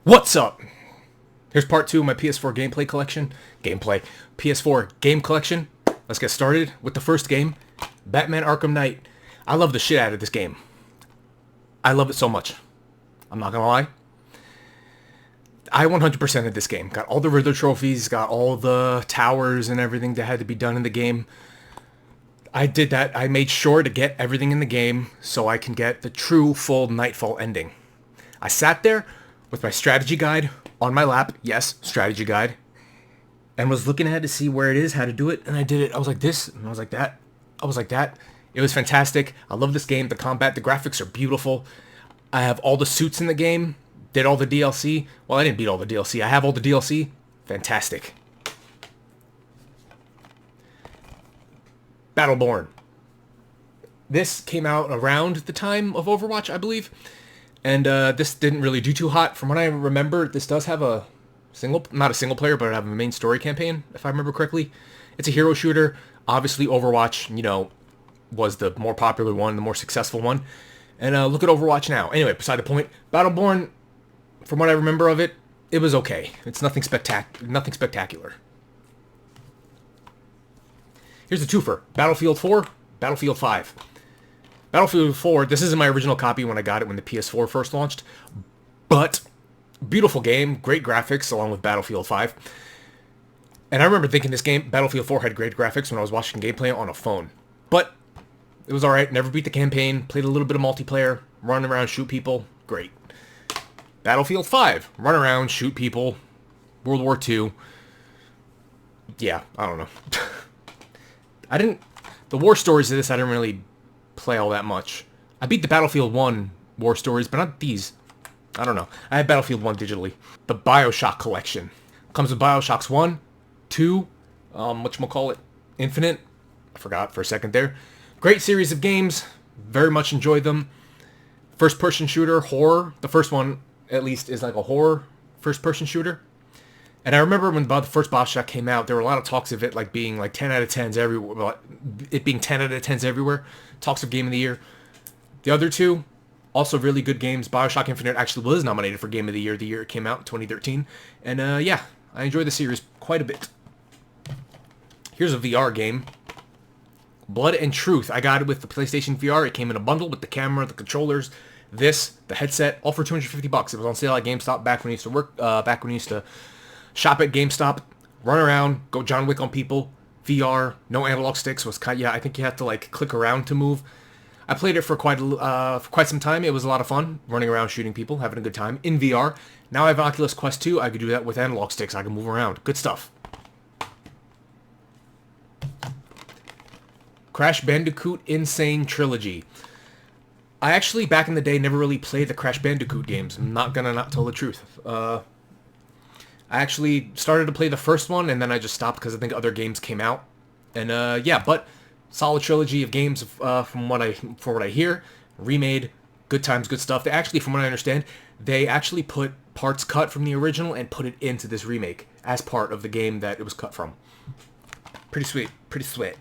What's up? Here's part 2 of my PS4 gameplay collection. PS4 game collection. Let's get started with the first game, Batman Arkham Knight. I love the shit out of this game. I love it so much. I'm not gonna lie. I 100%ed this game. Got all the Riddler trophies, got all the towers and everything that had to be done in the game. I did that. I made sure to get everything in the game so I can get the true full Nightfall ending. I sat there with my strategy guide on my lap. Yes, strategy guide. And was looking at it to see where it is, how to do it. And I did it. I was like this, and I was like that. I was like that. It was fantastic. I love this game. The combat, the graphics are beautiful. I have all the suits in the game. Did all the DLC. Well, I didn't beat all the DLC. I have all the DLC. Fantastic. Battleborn. This came out around the time of Overwatch, I believe. And this didn't really do too hot. From what I remember, this does have a not a single player, but I have a main story campaign, if I remember correctly. It's a hero shooter. Obviously, Overwatch, was the more popular one, the more successful one. And look at Overwatch now. Anyway, beside the point, Battleborn, from what I remember of it, it was okay. It's nothing spectacular. Here's a twofer. Battlefield 4, Battlefield 5. Battlefield 4, this isn't my original copy when I got it when the PS4 first launched, but beautiful game, great graphics along with Battlefield 5. And I remember thinking this game, Battlefield 4, had great graphics when I was watching gameplay on a phone. But it was alright, never beat the campaign, played a little bit of multiplayer, run around, shoot people, great. Battlefield 5, run around, shoot people, World War II. Yeah, I don't know. The war stories of this I didn't really play all that much. I beat the Battlefield 1 war stories, but not these. I don't know. I had Battlefield 1 digitally. The BioShock collection. Comes with BioShocks 1, 2, whatchamacallit, Infinite. I forgot for a second there. Great series of games. Very much enjoyed them. First-person shooter, horror. The first one, at least, is like a horror first-person shooter. And I remember when the first BioShock came out, there were a lot of talks of it like being like 10 out of 10s everywhere. Well, it being 10 out of 10s everywhere. Talks of Game of the Year. The other two, also really good games. BioShock Infinite actually was nominated for Game of the Year it came out in 2013. And yeah, I enjoyed the series quite a bit. Here's a VR game. Blood and Truth. I got it with the PlayStation VR. It came in a bundle with the camera, the controllers, the headset, all for $250. It was on sale at GameStop back when I used to work, back when I used to shop at GameStop, run around, go John Wick on people, VR, no analog sticks. I think you have to like click around to move. I played it for quite some time. It was a lot of fun, running around, shooting people, having a good time in VR. Now I have Oculus Quest 2. I could do that with analog sticks. I can move around. Good stuff. Crash Bandicoot Insane Trilogy. I actually, back in the day, never really played the Crash Bandicoot games. I'm not gonna not tell the truth. I actually started to play the first one, and then I just stopped because I think other games came out. And yeah, but solid trilogy of games from what I hear, remade, good times, good stuff. They actually, from what I understand, they actually put parts cut from the original and put it into this remake as part of the game that it was cut from. Pretty sweet, pretty sweet.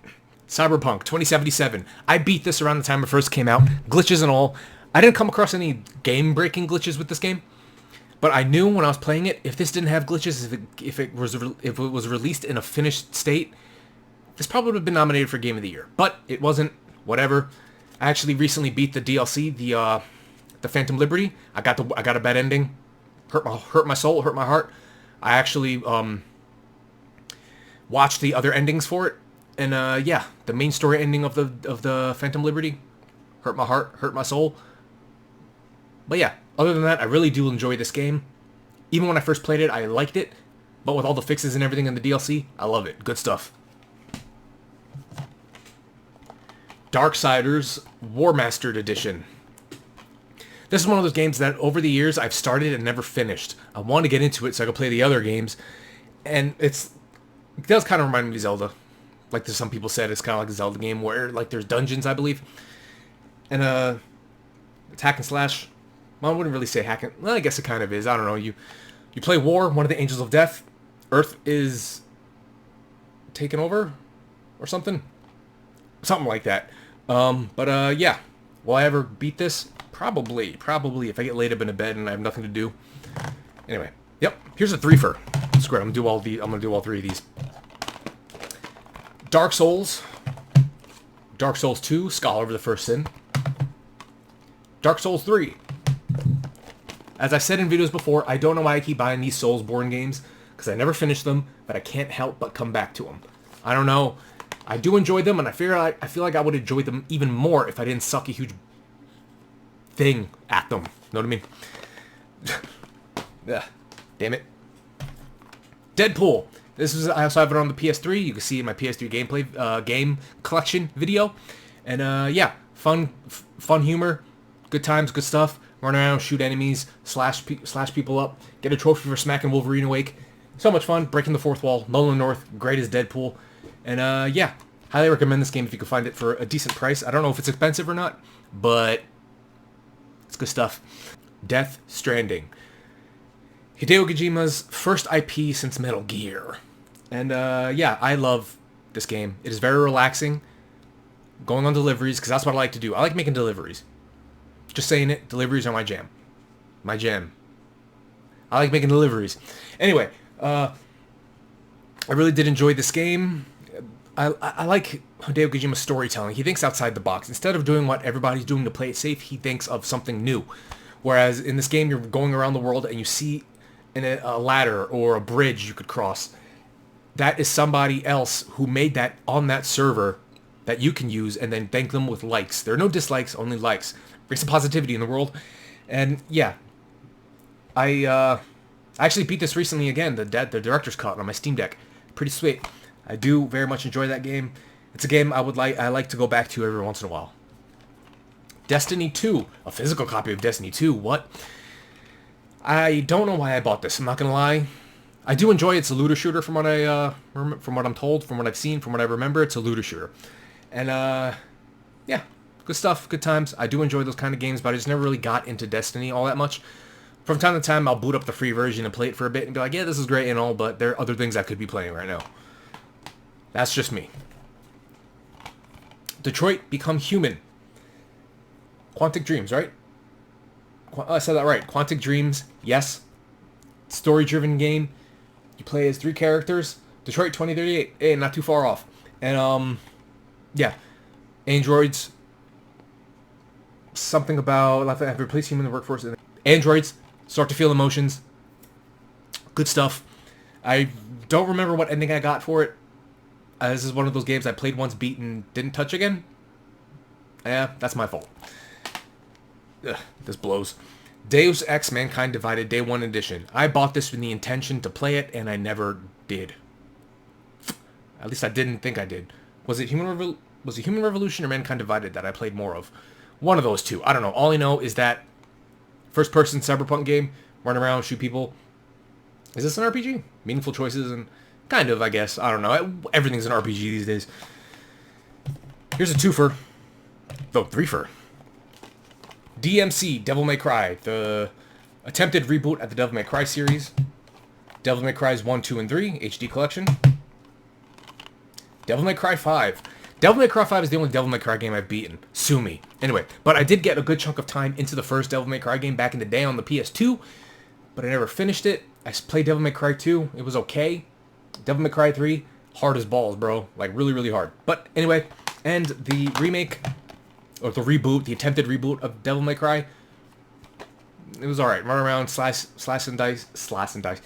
Cyberpunk 2077. I beat this around the time it first came out, glitches and all. I didn't come across any game-breaking glitches with this game. But I knew when I was playing it, if this didn't have glitches, if it was released in a finished state, this probably would have been nominated for Game of the Year. But it wasn't. Whatever. I actually recently beat the DLC, the Phantom Liberty. I got a bad ending. Hurt my soul. Hurt my heart. I actually watched the other endings for it, and yeah, the main story ending of the Phantom Liberty hurt my heart. Hurt my soul. But yeah, other than that, I really do enjoy this game. Even when I first played it, I liked it. But with all the fixes and everything in the DLC, I love it. Good stuff. Darksiders War Mastered Edition. This is one of those games that over the years I've started and never finished. I want to get into it so I can play the other games. And it does kind of remind me of Zelda. Like some people said, it's kind of like a Zelda game where like there's dungeons, I believe. And it's hack and slash. Well, I wouldn't really say hacking. Well, I guess it kind of is. I don't know. You play War, one of the Angels of Death. Earth is taken over or something. Something like that. But yeah. Will I ever beat this? Probably. If I get laid up in a bed and I have nothing to do. Anyway, yep. Here's a threefer. Screw it. I'm gonna do all three of these. Dark Souls. Dark Souls 2, Scholar of the First Sin. Dark Souls 3. As I've said in videos before, I don't know why I keep buying these Soulsborne games, because I never finish them, but I can't help but come back to them. I don't know. I do enjoy them, and I feel like I would enjoy them even more if I didn't suck a huge thing at them. Know what I mean? Ugh, damn it. Deadpool. I also have it on the PS3. You can see it in my PS3 gameplay game collection video. And yeah, fun humor, good times, good stuff. Run around, shoot enemies, slash people up, get a trophy for smacking Wolverine awake. So much fun, breaking the fourth wall. Nolan North, great as Deadpool. And yeah, highly recommend this game if you can find it for a decent price. I don't know if it's expensive or not, but it's good stuff. Death Stranding. Hideo Kojima's first IP since Metal Gear. And yeah, I love this game. It is very relaxing. Going on deliveries, because that's what I like to do. I like making deliveries. Just saying it, deliveries are my jam. My jam. I like making deliveries. Anyway, I really did enjoy this game. I like Hideo Kojima's storytelling. He thinks outside the box. Instead of doing what everybody's doing to play it safe, he thinks of something new. Whereas in this game, you're going around the world and you see a ladder or a bridge you could cross. That is somebody else who made that on that server that you can use and then thank them with likes. There are no dislikes, only likes. Bring some positivity in the world. And yeah, I actually beat this recently again, the director's cut on my Steam Deck. Pretty sweet. I do very much enjoy that game. It's a game I like to go back to every once in a while. Destiny 2, a physical copy of Destiny 2. What? I don't know why I bought this. I'm not gonna lie. I do enjoy it. It's a looter shooter from what I'm told, from what I've seen, from what I remember. It's a looter shooter, and yeah, good stuff, good times. I do enjoy those kind of games, but I just never really got into Destiny all that much. From time to time, I'll boot up the free version and play it for a bit and be like, yeah, this is great and all, but there are other things I could be playing right now. That's just me. Detroit Become Human. Quantic Dreams, right? I said that right. Quantic Dreams, yes. Story-driven game. You play as 3 characters. Detroit 2038. Hey, not too far off. And, yeah. Androids. Something about have replaced human in the workforce. Androids start to feel emotions. Good stuff. I don't remember what ending I got for it. This is one of those games I played once, beat, and didn't touch again. Yeah, that's my fault. Ugh, this blows. Deus Ex Mankind Divided Day 1 Edition. I bought this with the intention to play it, and I never did. At least I didn't think I did. Was it Human Revolution or Mankind Divided that I played more of? One of those two. I don't know. All I know is that first-person cyberpunk game, run around, shoot people. Is this an RPG? Meaningful choices and kind of, I guess. I don't know. Everything's an RPG these days. Here's a twofer. Oh, threefer. DMC, Devil May Cry, the attempted reboot at the Devil May Cry series. Devil May Cry's 1, 2, and 3, HD collection. Devil May Cry 5. Devil May Cry 5 is the only Devil May Cry game I've beaten. Sue me. Anyway, but I did get a good chunk of time into the first Devil May Cry game back in the day on the PS2, but I never finished it. I played Devil May Cry 2. It was okay. Devil May Cry 3, hard as balls, bro. Like, really, really hard. But anyway, and the remake, or the reboot, the attempted reboot of Devil May Cry, it was alright. Run around, slice and dice. But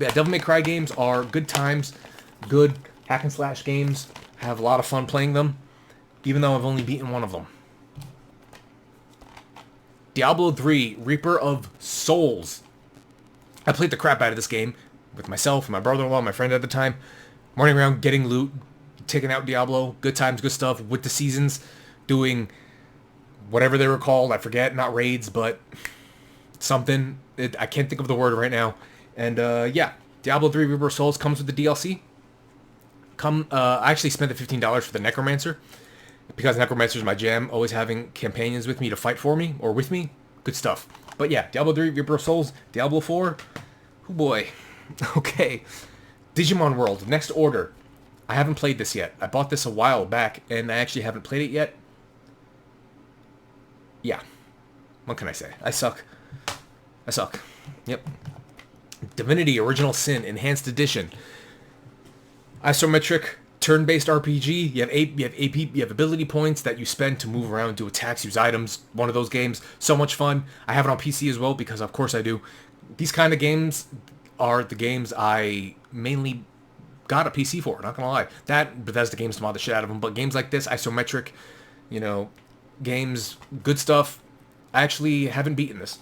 yeah, Devil May Cry games are good times, good hack and slash games. I have a lot of fun playing them, even though I've only beaten one of them. Diablo 3, Reaper of Souls. I played the crap out of this game with myself and my brother-in-law, my friend at the time. Running around getting loot, taking out Diablo, good times, good stuff, with the seasons, doing whatever they were called, I forget, not raids, but something. I can't think of the word right now. And yeah, Diablo 3 Reaper of Souls comes with the DLC. I actually spent the $15 for the Necromancer, because Necromancer is my jam, always having companions with me to fight for me, or with me, good stuff. But yeah, Diablo 3 Reaper of Souls, Diablo 4, oh boy, okay. Digimon World, Next Order. I haven't played this yet. I bought this a while back, and I actually haven't played it yet. Yeah. What can I say? I suck. I suck. Yep. Divinity Original Sin Enhanced Edition. Isometric turn-based RPG. You have AP, you have ability points that you spend to move around, do attacks, use items. One of those games. So much fun. I have it on PC as well because of course I do. These kind of games are the games I mainly got a PC for, not gonna lie. That Bethesda games mod the shit out of them, but games like this, isometric, games, good stuff. I actually haven't beaten this.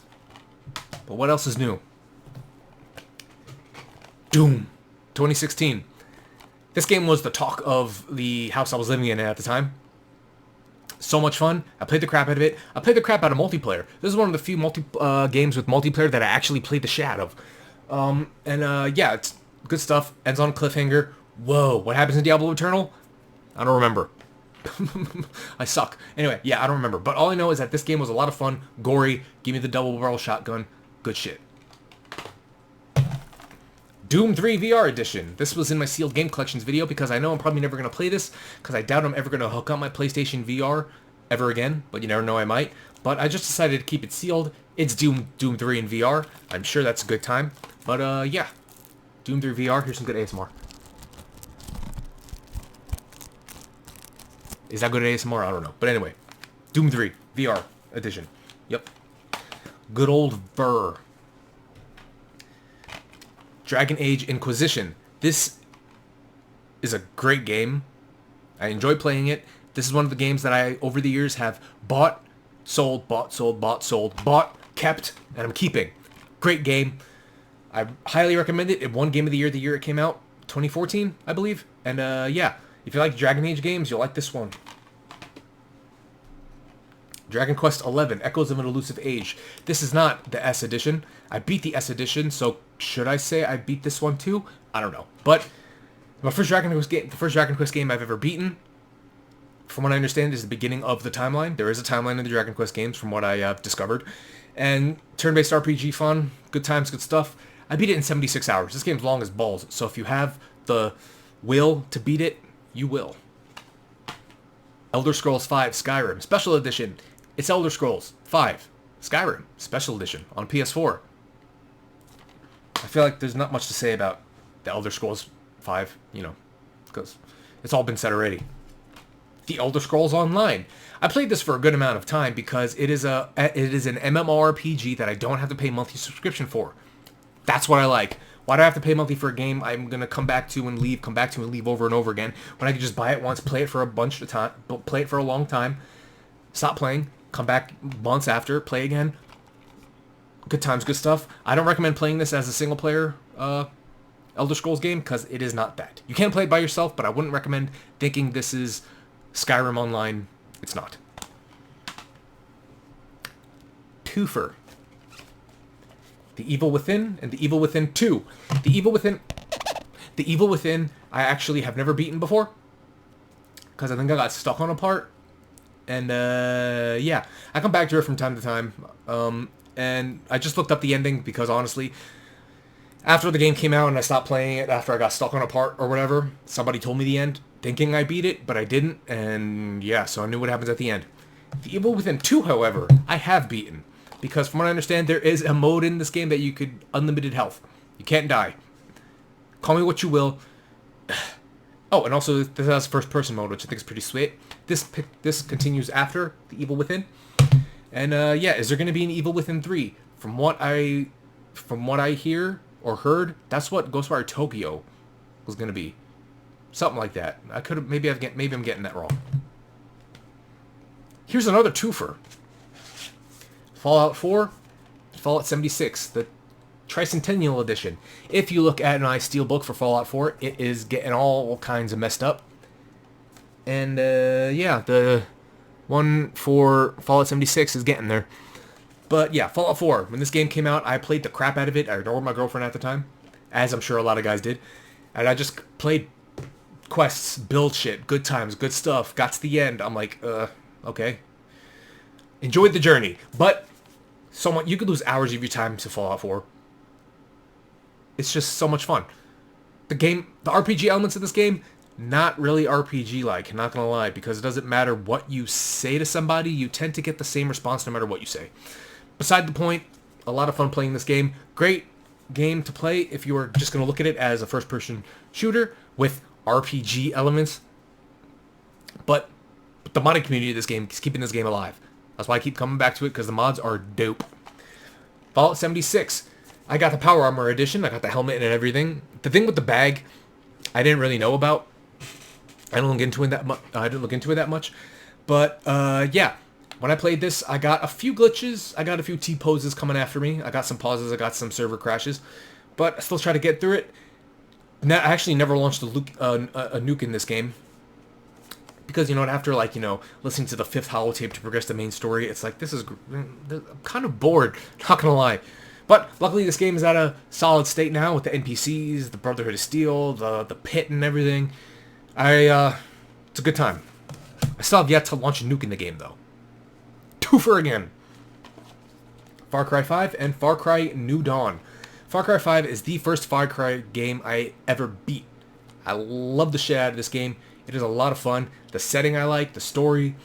But what else is new? Doom 2016. This game was the talk of the house I was living in at the time. So much fun. I played the crap out of it. I played the crap out of multiplayer. This is one of the few games with multiplayer that I actually played the shit out of. Yeah, it's good stuff. Ends on a cliffhanger. Whoa, what happens in Diablo Eternal? I don't remember. I suck. Anyway, yeah, I don't remember. But all I know is that this game was a lot of fun. Gory. Give me the double barrel shotgun. Good shit. Doom 3 VR Edition. This was in my sealed game collections video because I know I'm probably never going to play this because I doubt I'm ever going to hook up my PlayStation VR ever again, but you never know, I might. But I just decided to keep it sealed. It's Doom 3 in VR. I'm sure that's a good time. But yeah, Doom 3 VR. Here's some good ASMR. Is that good ASMR? I don't know. But anyway, Doom 3 VR Edition. Yep. Good old Burr. Dragon Age Inquisition. This is a great game. I enjoy playing it. This is one of the games that I, over the years, have bought, sold, kept, and I'm keeping. Great game. I highly recommend it. It won Game of the year it came out, 2014, I believe. And yeah, if you like Dragon Age games, you'll like this one. Dragon Quest XI, Echoes of an Elusive Age. This is not the S edition. I beat the S edition, so should I say I beat this one too? I don't know. But my first Dragon Quest game, the first Dragon Quest game I've ever beaten, from what I understand, is the beginning of the timeline. There is a timeline in the Dragon Quest games, from what I discovered. And turn-based RPG fun, good times, good stuff. I beat it in 76 hours. This game's long as balls, so if you have the will to beat it, you will. Elder Scrolls V Skyrim Special Edition. It's Elder Scrolls V Skyrim Special Edition on PS4. I feel like there's not much to say about the Elder Scrolls V, because it's all been said already. The Elder Scrolls Online. I played this for a good amount of time because it is an MMORPG that I don't have to pay monthly subscription for. That's what I like. Why do I have to pay monthly for a game I'm going to come back to and leave over and over again when I can just buy it once, play it for a bunch of time, play it for a long time, stop playing, come back months after, play again. Good times, good stuff. I don't recommend playing this as a single player Elder Scrolls game because it is not that. You can play it by yourself, but I wouldn't recommend thinking this is Skyrim Online. It's not. Twofer. The Evil Within and The Evil Within 2. The Evil Within I actually have never beaten before because I think I got stuck on a part. And yeah, I come back to it from time to time. And I just looked up the ending because honestly, after the game came out and I stopped playing it, after I got stuck on a part or whatever, somebody told me the end, thinking I beat it, but I didn't. And yeah, so I knew what happens at the end. The Evil Within 2, however, I have beaten. Because from what I understand, there is a mode in this game that you could unlimited health. You can't die. Call me what you will. Oh, and also this has first-person mode, which I think is pretty sweet. This continues after The Evil Within. And yeah, is there going to be an Evil Within 3? From what I hear or heard, that's what Ghostwire Tokyo was going to be. Something like that. I could have maybe I'm getting that wrong. Here's another twofer. Fallout 4, Fallout 76, the Tricentennial Edition. If you look at my steelbook for Fallout 4, it is getting all kinds of messed up. And yeah, the one for Fallout 76 is getting there. But yeah, Fallout 4, when this game came out, I played the crap out of it. I adored my girlfriend at the time, as I'm sure a lot of guys did. And I just played quests, build shit, good times, good stuff, got to the end. I'm like, okay. Enjoyed the journey, but you could lose hours of your time to Fallout 4. It's just so much fun. The RPG elements of this game, not really RPG-like, not gonna lie, because it doesn't matter what you say to somebody, you tend to get the same response no matter what you say. Beside the point, A lot of fun playing this game. Great game to play if you are just going to look at it as a first-person shooter with RPG elements. But the modding community of this game is keeping this game alive. That's why I keep coming back to it, because the mods are dope. Fallout 76. I got the Power Armor Edition. I got the helmet and everything. The thing with the bag, I didn't really know about. I didn't look into it that much. But, yeah. When I played this, I got a few glitches. I got a few T-poses coming after me. I got some pauses. I got some server crashes. But I still try to get through it. I actually never launched a nuke in this game. Because, you know, after, like, you know, listening to the 5th holotape to progress the main story, it's like, I'm kind of bored, not gonna lie. But, luckily, this game is at a solid state now with the NPCs, the Brotherhood of Steel, the pit and everything. It's a good time. I still have yet to launch a nuke in the game, though. Twofer again. Far Cry 5 and Far Cry New Dawn. Far Cry 5 is the first Far Cry game I ever beat. I love the shit out of this game. It is a lot of fun. The setting I like, the story.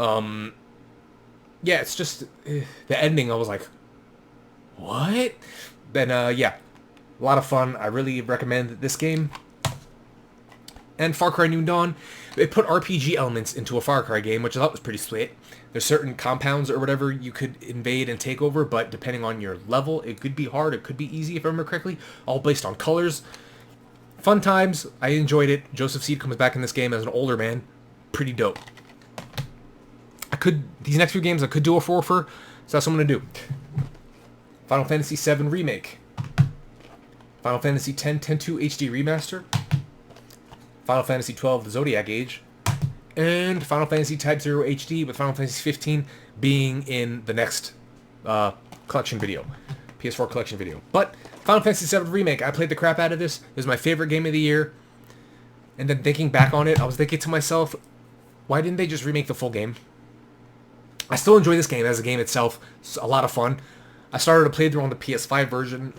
Yeah, it's just the ending. I was like, what? Then yeah, a lot of fun. I really recommend this game. And Far Cry New Dawn, it put RPG elements into a Far Cry game, which I thought was pretty sweet. There's certain compounds or whatever you could invade and take over, but depending on your level, it could be hard, it could be easy if I remember correctly, all based on colors. Fun times, I enjoyed it. Joseph Seed comes back in this game as an older man. Pretty dope. These next few games, I could do a forfer, so that's what I'm going to do. Final Fantasy VII Remake. Final Fantasy X 10.2 HD Remaster. Final Fantasy XII The Zodiac Age. And Final Fantasy Type 0 HD, with Final Fantasy 15 being in the next collection video. PS4 collection video. But Final Fantasy VII Remake, I played the crap out of this. It was my favorite game of the year. And then thinking back on it, I was thinking to myself, why didn't they just remake the full game? I still enjoy this game as a game itself. It's a lot of fun. I started to play through on the PS5 version,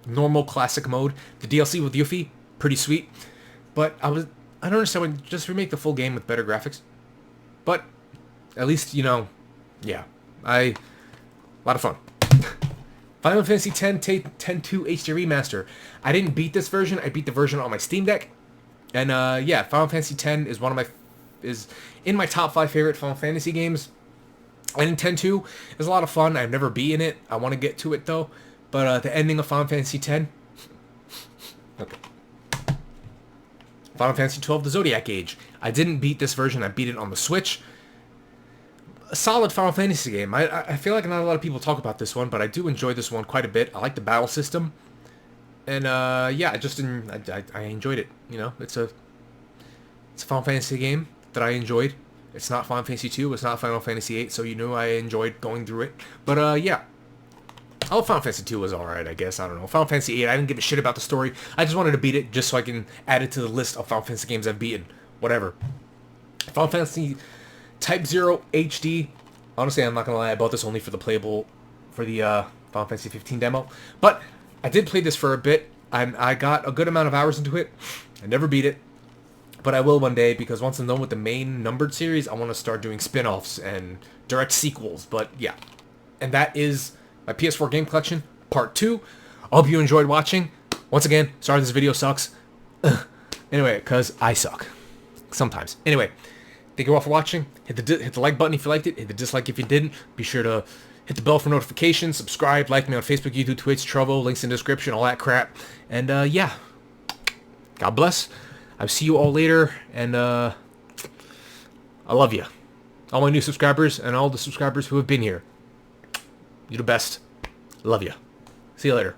normal classic mode. The DLC with Yuffie, pretty sweet. But I don't understand why just remake the full game with better graphics. But at least, you know, yeah, a lot of fun. Final Fantasy X 10.2 HD Remaster. I didn't beat this version. I beat the version on my Steam Deck. And yeah, Final Fantasy X is in my top 5 favorite Final Fantasy games. And 10.2 is a lot of fun. I've never beaten it. I want to get to it though. But the ending of Final Fantasy X. Okay. Final Fantasy XII The Zodiac Age. I didn't beat this version. I beat it on the Switch. A solid Final Fantasy game. I feel like not a lot of people talk about this one, but I do enjoy this one quite a bit. I like the battle system. And yeah, I enjoyed it. You know, it's a Final Fantasy game that I enjoyed. It's not Final Fantasy 2. It's not Final Fantasy 8, so you know I enjoyed going through it. But yeah. Oh, Final Fantasy 2 was alright, I guess. I don't know. Final Fantasy 8, I didn't give a shit about the story. I just wanted to beat it just so I can add it to the list of Final Fantasy games I've beaten. Whatever. Final Fantasy Type 0 HD. Honestly, I'm not going to lie. I bought this only for the playable, for the Final Fantasy 15 demo. But I did play this for a bit. I got a good amount of hours into it. I never beat it. But I will one day, because once I'm done with the main numbered series, I want to start doing spin-offs and direct sequels. But yeah. And that is my PS4 game collection, part 2. I hope you enjoyed watching. Once again, sorry this video sucks. Anyway, because I suck. Sometimes. Anyway, thank you all for watching. Hit the like button if you liked it. Hit the dislike if you didn't. Be sure to hit the bell for notifications. Subscribe. Like me on Facebook, YouTube, Twitch, Trovo. Links in the description. All that crap. And yeah. God bless. I'll see you all later. And I love you. All my new subscribers and all the subscribers who have been here. You're the best. Love you. See you later.